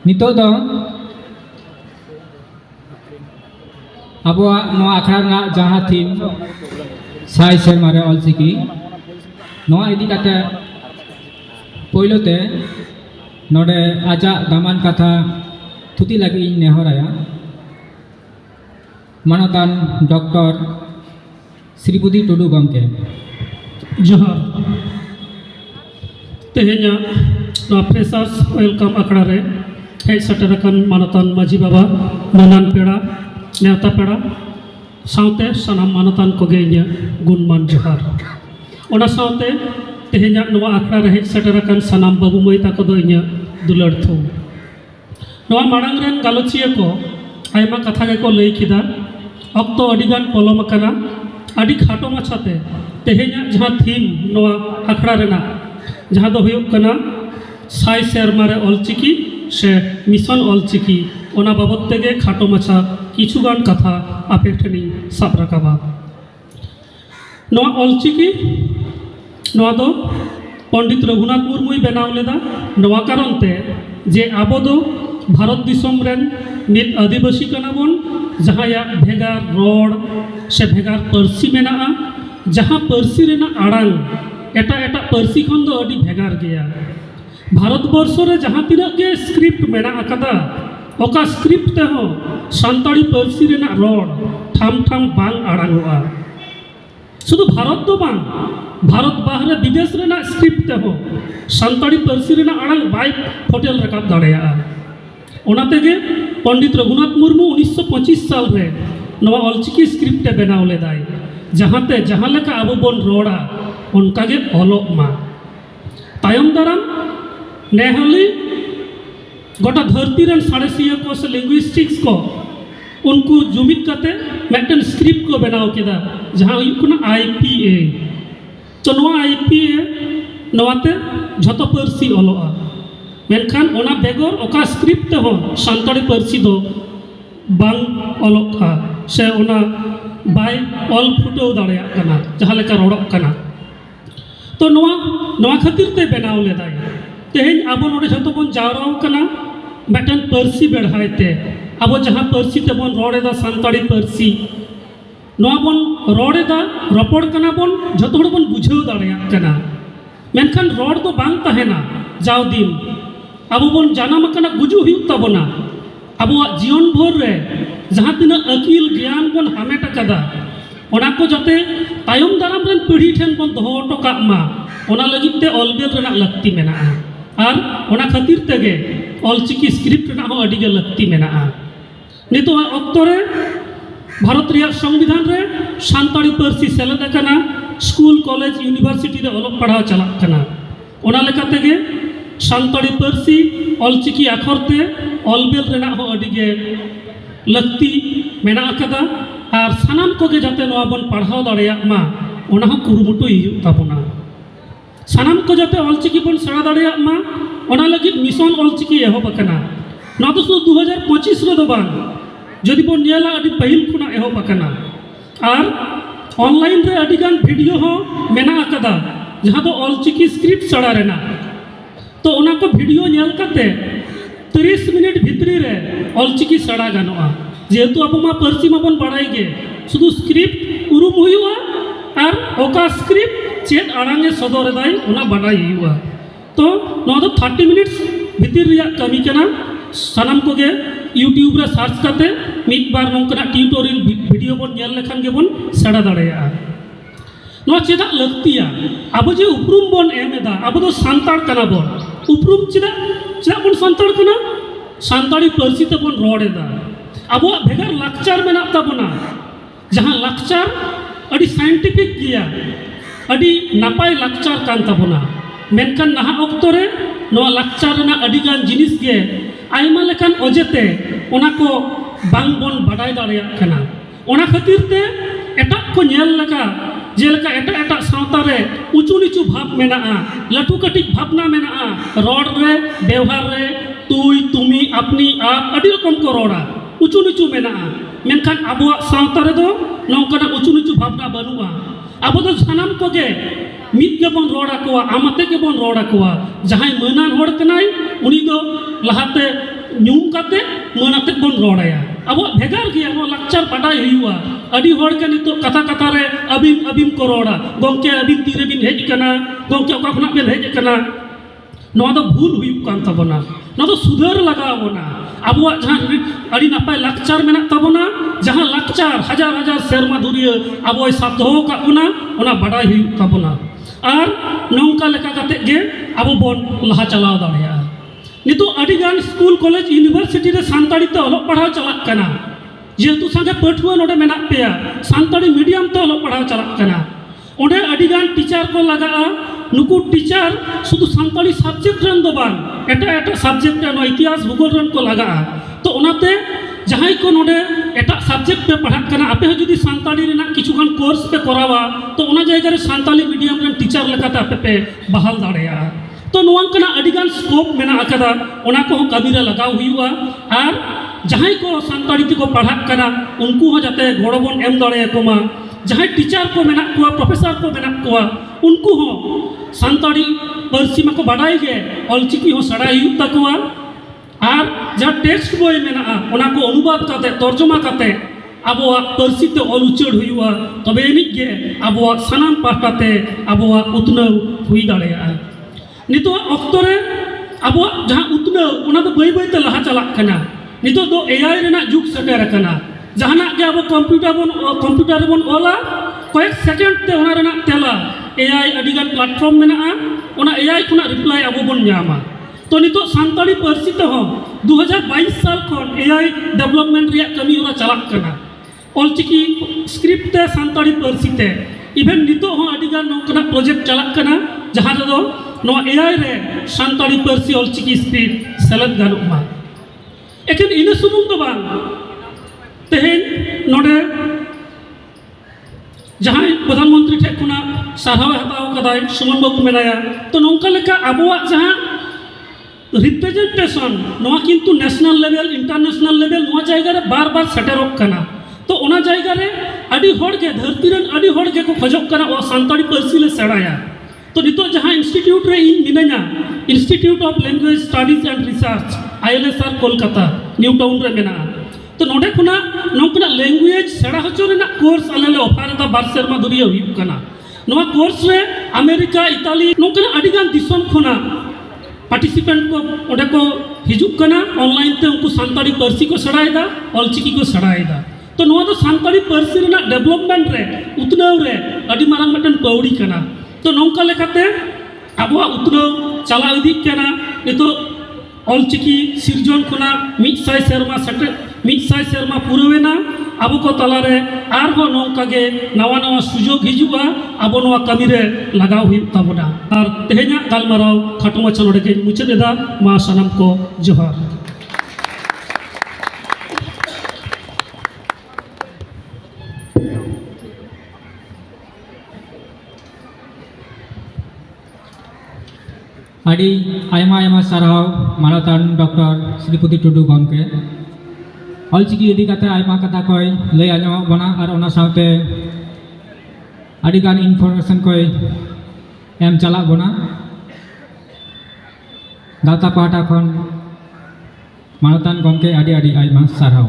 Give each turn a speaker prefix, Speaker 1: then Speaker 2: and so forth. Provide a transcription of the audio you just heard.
Speaker 1: Nito do abuak no akhara na jaha theme sai sermare olchiki no idi kate poilote node aja daman katha thuti lagi ing nehoraya manatan Dr. Sribudi Tudu gomke
Speaker 2: जोहार तेहेnya freshers welcome आखड़ा रे hedge सेटरकन मानतान माझी बाबा नानान पेड़ा नेवता पेड़ा सावते सनाम मानतान कोगे इᱧᱟᱹᱜ गुणमान जोहार ओना सावते तेहेnya नवा आखड़ा रे hedge सेटरकन सनाम बाबू माई ताको दो इᱧᱟᱹᱜ दुलार थु नवा माड़ांग रेन गालोचिया को आयमा कथा गे को लई किदा अक्तो अडिगान पलम अकना अडी खाटो माछाते तेहेnya जहाँ थीम नवा आखड़ा रेना जहाँ दो हुयुग कना साई सेरमारे ऑलचिकी से मिशन ऑलचिकी ओना बाबत तेगे खाटो माछा किछुगान कथा आपे ठेनी साब राकाबा नवा ऑलचिकी नवा दो पंडित रघुनाथ मुर्मुई बनाव लेदा नवा कारणते जे आबो दो भारत दिसम रेन मित आदिवासी कनाबन जहाया भेगार रोड से भेगार पर्सी मेनाआ जहाँ पर्सी रेना आड़ांग एटा एटा पर्सी खन दो अडी भेगार गया भारत वर्ष रे जहाँ तीना के स्क्रिप्ट मेना अकदा ओका स्क्रिप्ट ते हो सान्ताड़ी पर्सी रेना रोड ठाम ठाम बांग आड़ांगोआ शुधु भारत दो बांग भारत बाहरे विदेश रेना स्क्रिप्ट ते हो सान्ताड़ी पर्सी रेना आड़ांग बाय होटल रकाब दाड़ेया ओना तेगे पंडित रघुनाथ मुर्मू 1925 साल रे नवा ऑलचिकी स्क्रिप्ट ते बनाव लेदाय जहाँते जहाँ लेका आबो बन रोड़ा उनकागे ऑलोक मा तायम दाराम नेहली गोटा धरती रन साड़ेसिया को से लिंग्विस्टिक्स को उनको जुमित करते मैटन स्क्रिप्ट को बनाव केदा जहाँ हुयुकना IPA तो नवा IPA नवाते झतो पर्सी ऑलोआ मेनखान ओना बेगोर ओका स्क्रिप्ट ते हो सान्ताड़ी पर्सी दो बांग ऑलोका से ओना बाय ऑल फुटो दाड़ेया कना जहाँ लेका रोड़क कना तो नवा खातिर ते बनाव लेदाय तेहेñ आबो नोडे जतो बन जावराव कना मेटन पर्सी बेढ़ायते आबो जहाँ पर्सी ते बन रोड़ेदा सान्ताड़ी पर्सी नवा बन रोड़ेदा रपड़ कना बन जतो हड़ बन बुझाव दाड़ेया कना मेनखान रोड़ दो बांग तहेना जाव दिन आबो बन जानाम कना गुजु हुयुग ताबोना आबोआ जीवन भर रे जहाँ तीना अकिल ज्ञान बन हामेट अकादा ओना को जाते तायम दाराम रेन पीढ़ी ठेन बन दोहो हटो काग मा ओना लगित ते ऑलबेल रेना लक्ति मेनाआ आर ओना खातिर तेगे ऑलचिकी स्क्रिप्ट रेना हो अडिगे लक्ति मेनाआ नितो अक्तो रे भारत रिया संविधान रे सान्ताड़ी पर्सी सेलेद कना स्कूल कॉलेज यूनिवर्सिटी रे ऑलोक पढ़ाव चलाक कना ओना लेका तेगे सान्ताड़ी पर्सी ऑलचिकी आखरते ऑलबेल रेना हो अडिगे लक्ति मेना अकदा और सानाम कोगे जाते नवा बन पढ़ाव दाड़ेया मा ओना हो कुरुमुटु हुयुग ताबोना सानाम को जाते ऑलचिकी बन सेड़ा दाड़ेया मा ओना लगित मिशन ऑलचिकी एहोब अकना ना तो शुधु 2025 रे दो बांग जदि बन नेला अडी पहिल खुना एहोब अकना और ऑनलाइन रे अडिगान वीडियो हो मेना अकदा जहाँ तो ऑलचिकी स्क्रिप्ट सेड़ा रेना तो ओना को वीडियो नेल कते 30 मिनट भितरी रे ऑलचिकी सेड़ा गानोआ जेहेतु अब मा पर्सी मा बन बाड़ाई गे शुधु स्क्रिप्ट उरुम हुयुआ और ओका स्क्रिप्ट चेत आड़ांगे सदर दाय ओना बाड़ाई हुयुआ तो नो दो 30 मिनट्स भितर रिया कमी कना सानाम कोगे यूट्यूब रे सर्च करते मिद बार नोंकना ट्यूटोरियल वीडियो बन नेल लेखान गे बन सेड़ा दाड़ेया नो चेदा लक्तिया अब जे उपरुम बन एमेदा अब दो सान्ताड़ कना बन उपरुम चेदा बन सान्ताड़ कना सान्ताड़ी पर्सी ते बन रोड़ेदा अब भेगार लाक्चार मेना ताबोना जहाँ लाक्चार अडी साइंटिफिक गया अडी नापाय लाक्चार कान ताबोना मेनखान नाहा अक्तो रे नवा लाक्चार रेना अडीगान जिनिस गे आयमा लेकान अजेते ओना को बांग बन बाडाय दाड़ेया कना ओना खातिर ते एटा को नेल लगा जेलका एटा एटा सावता रे उचू नीचू भाव मेनाआ लटू कटिक भावना मेनाआ रोड रे व्यवहार रे तुई तुमी अपनी आप अडी रकम को रोड़ा उचू नीचू मेनाआ मेनखान आबोआ सावता रे दो नौकना उचू नीचू भावना बनुआ आबो दो सानाम कोगे मिद के बन रोड़ा कोआ आमाते के बन रोड़ा कोआ जहां मनान होड़ कनाय उनी दो लहाते ᱧᱩᱢ ᱠᱟᱛᱮ ᱢᱟᱹᱱ ᱟᱛᱮ ᱵᱚᱱ ᱨᱚᱲᱟᱭᱟ ᱟᱵᱚᱣᱟᱜ ᱵᱷᱮᱜᱟᱨ ᱜᱮᱭᱟ ᱱᱚᱣᱟ ᱞᱟᱠᱪᱟᱨ ᱵᱟᱰᱟᱭ ᱦᱩᱭᱩᱜᱼᱟ ᱟᱹᱰᱤ ᱦᱚᱲ ᱜᱮ ᱱᱤᱛᱚᱜ ᱠᱟᱛᱷᱟ ᱠᱟᱛᱷᱟ ᱨᱮ ᱟᱹᱵᱤᱱ ᱟᱹᱵᱤन को रᱚᱲᱟ ᱜᱚᱢᱠᱮ ᱟᱹᱵᱤᱱ ᱛᱤᱨᱮ ᱵᱤᱱ ᱦᱮᱡ ᱟᱠᱟᱱᱟ ᱜᱚᱢᱠᱮ ᱚᱠᱟ ᱠᱷᱚᱱᱟᱜ ᱵᱤᱱ ᱦᱮᱡ ᱟᱠᱟᱱᱟ ᱱᱚᱣᱟ ᱫᱚ ᱵᱷᱩᱞ ᱦᱩᱭᱩᱜ ᱠᱟᱱ ᱛᱟᱵᱚᱱᱟ ᱱᱚᱣᱟ ᱫᱚ ᱥᱩᱫᱷᱟᱹᱨ ᱞᱟᱜᱟᱣ ᱵᱚᱱᱟ ᱟᱵᱚᱣᱟᱜ ᱡᱟᱦᱟᱸ ᱟᱹᱰᱤ ᱱᱟᱯᱟᱭ ᱞᱟᱠᱪᱟᱨ ᱢᱮᱱᱟᱜ ᱛᱟᱵᱚᱱᱟ ᱡᱟᱦᱟᱸ ᱞᱟᱠᱪᱟর ᱦᱟᱡᱟᱨ ᱦᱟᱡᱟর ᱥᱮᱨᱢᱟ ᱫᱷᱩᱨᱤᱭᱟᱹ ᱟᱵᱚᱭ ᱥᱟᱵ ᱫᱚᱦᱚ ᱟᱠᱟᱫ ᱵᱚᱱᱟ ᱚᱱᱟ ᱵᱟᱰᱟᱭ ᱦᱩᱭᱩᱜ ᱛᱟᱵᱚᱱᱟ ᱟᱨ ᱱᱚᱝᱠᱟ ᱞᱮᱠᱟ ᱠᱟᱛᱮ ᱜᱮ ᱟᱵᱚ ᱵᱚᱱ ᱞᱟᱦᱟ ᱪᱟᱞᱟᱣ ᱫᱟᱲᱮᱭᱟᱜᱼᱟ नितो अड़ीगान स्कूल कॉलेज यूनिवर्सिटी रे सानताड़ी ते ऑलोग पढ़ाव चलाक कना जेहेतु संगे पठुआ नोडे मेना पेया सानताड़ी मीडियम ते ऑलोग पढ़ाव चलाक कना ओंडे अड़ीगान टीचर को लगा नुकु टीचर शुधु सानताड़ी सब्जेक्ट रन दो बान एटा एटा सब्जेक्ट नो इतिहास भूगोल रन को लगा तो ओनाते जहां को नोडे एटा सब्जेक्ट पे पढ़ाक कना आपे जुदी सानताड़ी रेना किछुगान कोर्स पे करावा तो ओना जायगा रे सानताड़ी मीडियम रन टीचर लेकाते आपे पे बहाल दाड़ेया तो नोंकना अड़ीगान स्कोप मेना अकदा ओना को कमी रे लगाव हुआ और जहां को सानताड़ी ते को पढ़ाक कना उनको हो जाते गड़ो बन एम दाड़े कोमा जहां टीचर को मेना को प्रोफेसर को मेना को उनको हो सानताड़ी पारसी में को बढ़ाई गे ऑलचिकी हो सड़ाई हुई तकवा और जहां टेक्स्ट बॉय मेना ओना को अनुवाद करते तर्जमा करते आबोआ पारसी ते ऑल उच्चार हुआ तबे एनिक गे आबोआ सनाम पाटाते आबोआ उतनाव हुई दाड़ेया नितो अक्तो रे आबो जहां उतनाव ओना दो बई बई ते लहा चलाक कना नितो दो एआई रेना जुग सेटेर कना जहाना के आबो कंप्यूटर बन ओला कয়েক सेकेंड ते ओना रेना तेला एआई अडीगान प्लेटफॉर्म मेना ओना एआई खुना रिप्लाई आबो बन ᱧᱟᱢᱟ तो नितो सानताड़ी पारसी ते हो 2022 साल खन एआई डेवलपमेंट रिया कमी ओना चलाक कना ऑलचिकी स्क्रिप्ट ते सानताड़ी पारसी ते इवेन नितो हो अडीगान नोकना प्रोजेक्ट चलाक कना जहां दो नो एआई रे सानताड़ी पारसी ऑलचिकी स्क्रिप्ट सेलेक्ट गानुमा एकिन इने सुमुंग दो बांग तेहेन नोडे जहां प्रधानमंत्री ठे खुना साराव हताव कदाय सुमन बाबू मेनाया तो नोंका लेका आबोआ जहां रिप्रेजेंटेशन नोआ किंतु नेशनल लेवल इंटरनेशनल लेवल नोआ जायगा रे बार बार सेटेरोक कना तो ओना जायगा रे अडी होड़ के धरती रेन अडी होड़ के को खजोक कना ओ सानताड़ी पारसी ले सेड़ाया तो नितो जहां इंस्टीट्यूट रे इन मिनाया institute of language studies and research ILSR Kolkata new town रे मेना तो नोडे खुना नोकना लैंग्वेज सेड़ा हचो रेना कोर्स आलेले ऑफर दा बार सेरमा दुरिया हुई कना नोवा कोर्स रे अमेरिका इताली नोकना अडीगान दिसम खुना पार्टिसिपेंट को ओडे को हिजुक कना ऑनलाइन ते उनको सानताड़ी पारसी को सड़ायदा ऑलचिकी को सड़ायदा तो नोवा दो सानताड़ी पारसी रेना डेवलपमेंट रे उतनाव रे अडी मारांग मटन पौड़ी कना तो नौका लेकाते आबोआ उतनाव चला इदी कना नितो ऑलचिकी सिरजन खुना 100 सेरमा पुरवेना आबो को तलारे आरो नौका गे नवा नवा सुजोग हिजुआ आबो नवा कमी रे लगाव हुई ताबोना और तेहेना गालमाराव खाटो माछा नोडे के मुचेदा मा सनम को जोहार
Speaker 1: अड़ी आयमा आयमा साराव मानतान डॉक्टर श्रीपति टुडू गमके ऑलचिकी इदी काते आयमा कथा कोई लय आजम बना और ओना साथे अड़ीगान इनफॉरमेशन कोई एम चला बना दाता पाटा खन मानतान गमके अड़ी अड़ी आयमा साराव।